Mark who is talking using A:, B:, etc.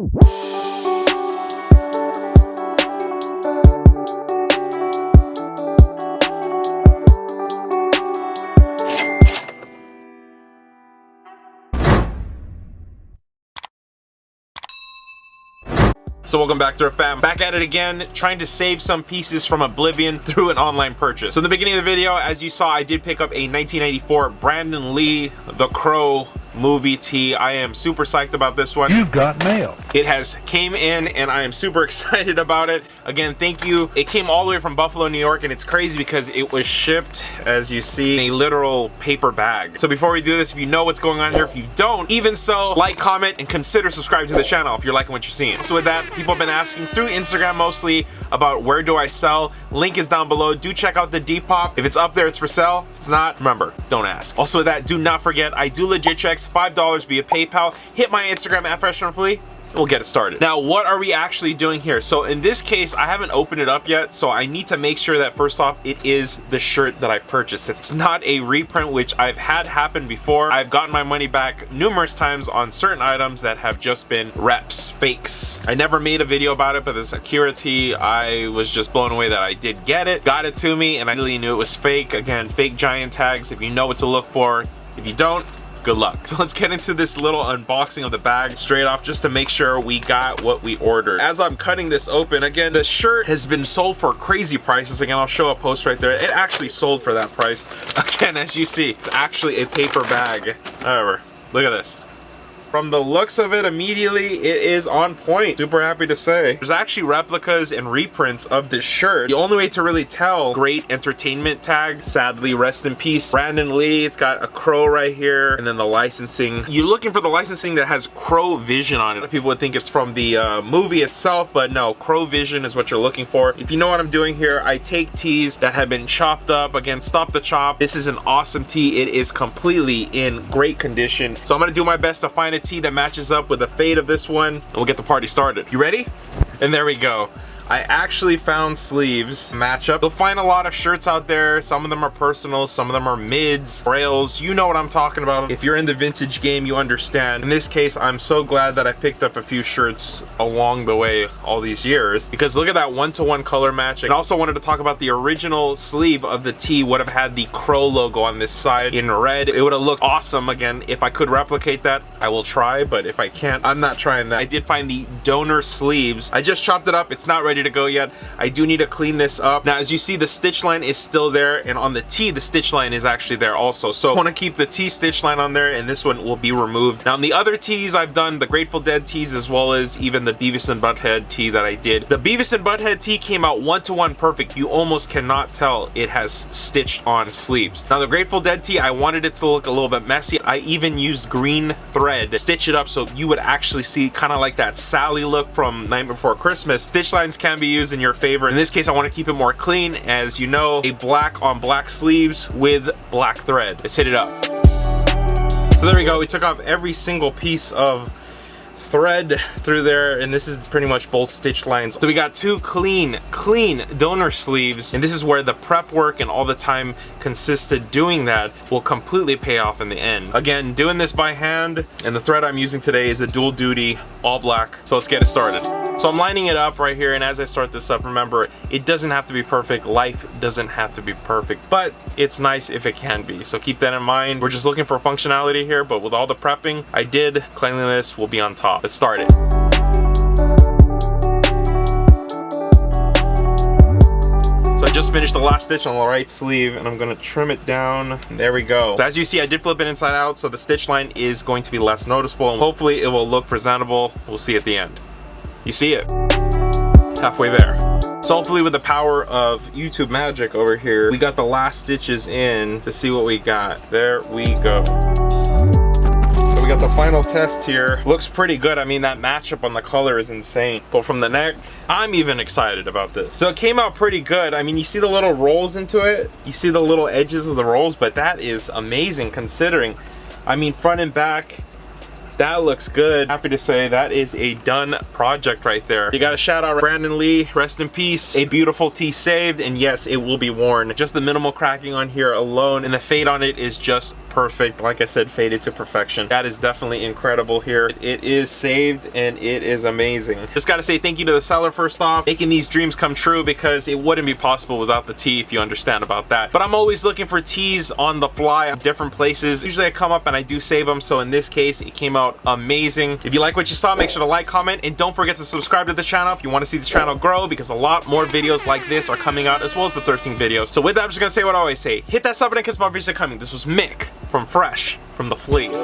A: So welcome back to our fam. Back at it again, trying to save some pieces from oblivion through an online purchase. So in the beginning of the video, as you saw, I did pick up a 1994 Brandon Lee The Crow movie tee. I am super psyched about this one.
B: You got mail.
A: It has came in and I am super excited about it. Again, thank you. It came all the way from Buffalo, New York, and it's crazy because it was shipped, as you see, in a literal paper bag. So before we do this, if you know what's going on here, if you don't, even so, like, comment, and consider subscribing to the channel if you're liking what you're seeing. So with that, people have been asking through Instagram mostly about where do I sell. Link is down below. Do check out the Depop. If it's up there, it's for sale. If it's not, remember, don't ask. Also with that, do not forget, I do legit checks, $5 via PayPal. Hit my Instagram at FreshRunFully. We'll get it started. Now, what are we actually doing here? So in this case, I haven't opened it up yet, so I need to make sure that first off, it is the shirt that I purchased. It's not a reprint, which I've had happen before. I've gotten my money back numerous times on certain items that have just been reps, fakes. I never made a video about it, but the security, I was just blown away that I did get it, got it to me, and I really knew it was fake. Again, fake giant tags. If you know what to look for, if you don't, good luck. So let's get into this little unboxing of the bag straight off, just to make sure we got what we ordered. As I'm cutting this open, again, the shirt has been sold for crazy prices. Again, I'll show a post right there. It actually sold for that price. Again, as you see, it's actually a paper bag. However, look at this. From the looks of it, immediately, it is on point. Super happy to say. There's actually replicas and reprints of this shirt. The only way to really tell, great entertainment tag. Sadly, rest in peace, Brandon Lee. It's got a crow right here, and then the licensing. You're looking for the licensing that has Crow Vision on it. People would think it's from the movie itself, but no, Crow Vision is what you're looking for. If you know what I'm doing here, I take tees that have been chopped up. Again, stop the chop. This is an awesome tee. It is completely in great condition. So I'm gonna do my best to find a tee that matches up with the fade of this one, and we'll get the party started. You ready? And there we go. I actually found sleeves match up. You'll find a lot of shirts out there. Some of them are personal, some of them are mids, rails. You know what I'm talking about. If you're in the vintage game, you understand. In this case, I'm so glad that I picked up a few shirts along the way all these years, because look at that one-to-one color match. I also wanted to talk about the original sleeve of the tee would have had the Crow logo on this side in red. It would have looked awesome. Again, if I could replicate that, I will try, but if I can't, I'm not trying that. I did find the donor sleeves. I just chopped it up. It's not ready to go yet. I do need to clean this up. Now, as you see, the stitch line is still there, and on the tee, the stitch line is actually there also. So I want to keep the tee stitch line on there, and this one will be removed. Now, on the other tees, I've done the Grateful Dead tees as well as even the Beavis and Butthead tee that I did. The Beavis and Butthead tee came out one-to-one perfect. You almost cannot tell it has stitched on sleeves. Now, the Grateful Dead tee, I wanted it to look a little bit messy. I even used green thread to stitch it up so you would actually see kind of like that Sally look from Night Before Christmas. Stitch lines can be used in your favor. In this case, I want to keep it more clean. As you know, a black on black sleeves with black thread. Let's hit it up. So there we go. We took off every single piece of thread through there, and this is pretty much both stitch lines. So we got two clean donor sleeves, and this is where the prep work and all the time consisted doing that will completely pay off in the end. Again, doing this by hand, and the thread I'm using today is a dual duty all black. So let's get it started. So I'm lining it up right here, and as I start this up, remember, it doesn't have to be perfect. Life doesn't have to be perfect, but it's nice if it can be. So keep that in mind. We're just looking for functionality here, but with all the prepping I did, cleanliness will be on top. Let's start it. So I just finished the last stitch on the right sleeve, and I'm gonna trim it down. There we go. So as you see, I did flip it inside out, so the stitch line is going to be less noticeable, and hopefully it will look presentable. We'll see at the end. You see it? Halfway there. So hopefully with the power of YouTube magic over here, we got the last stitches in to see what we got. There we go. So we got the final test here. Looks pretty good. I mean, that matchup on the color is insane. But from the neck, I'm even excited about this. So it came out pretty good. I mean, you see the little rolls into it. You see the little edges of the rolls, but that is amazing considering. I mean, front and back, that looks good. Happy to say that is a done project right there. You got to shout out Brandon Lee, rest in peace. A beautiful tee saved, and yes, it will be worn. Just the minimal cracking on here alone, and the fade on it is just perfect. Like I said, faded to perfection. That is definitely incredible here. It is saved and it is amazing. Just gotta say thank you to the seller first off, making these dreams come true, because it wouldn't be possible without the tee, if you understand about that. But I'm always looking for tees on the fly, different places. Usually I come up and I do save them, so in this case it came out amazing. If you like what you saw, make sure to like, comment, and don't forget to subscribe to the channel if you want to see this channel grow, because a lot more videos like this are coming out, as well as the 13 videos. So with that, I'm just gonna say what I always say: hit that sub button because more videos are coming. This was Mick from Fresh from the Fleet.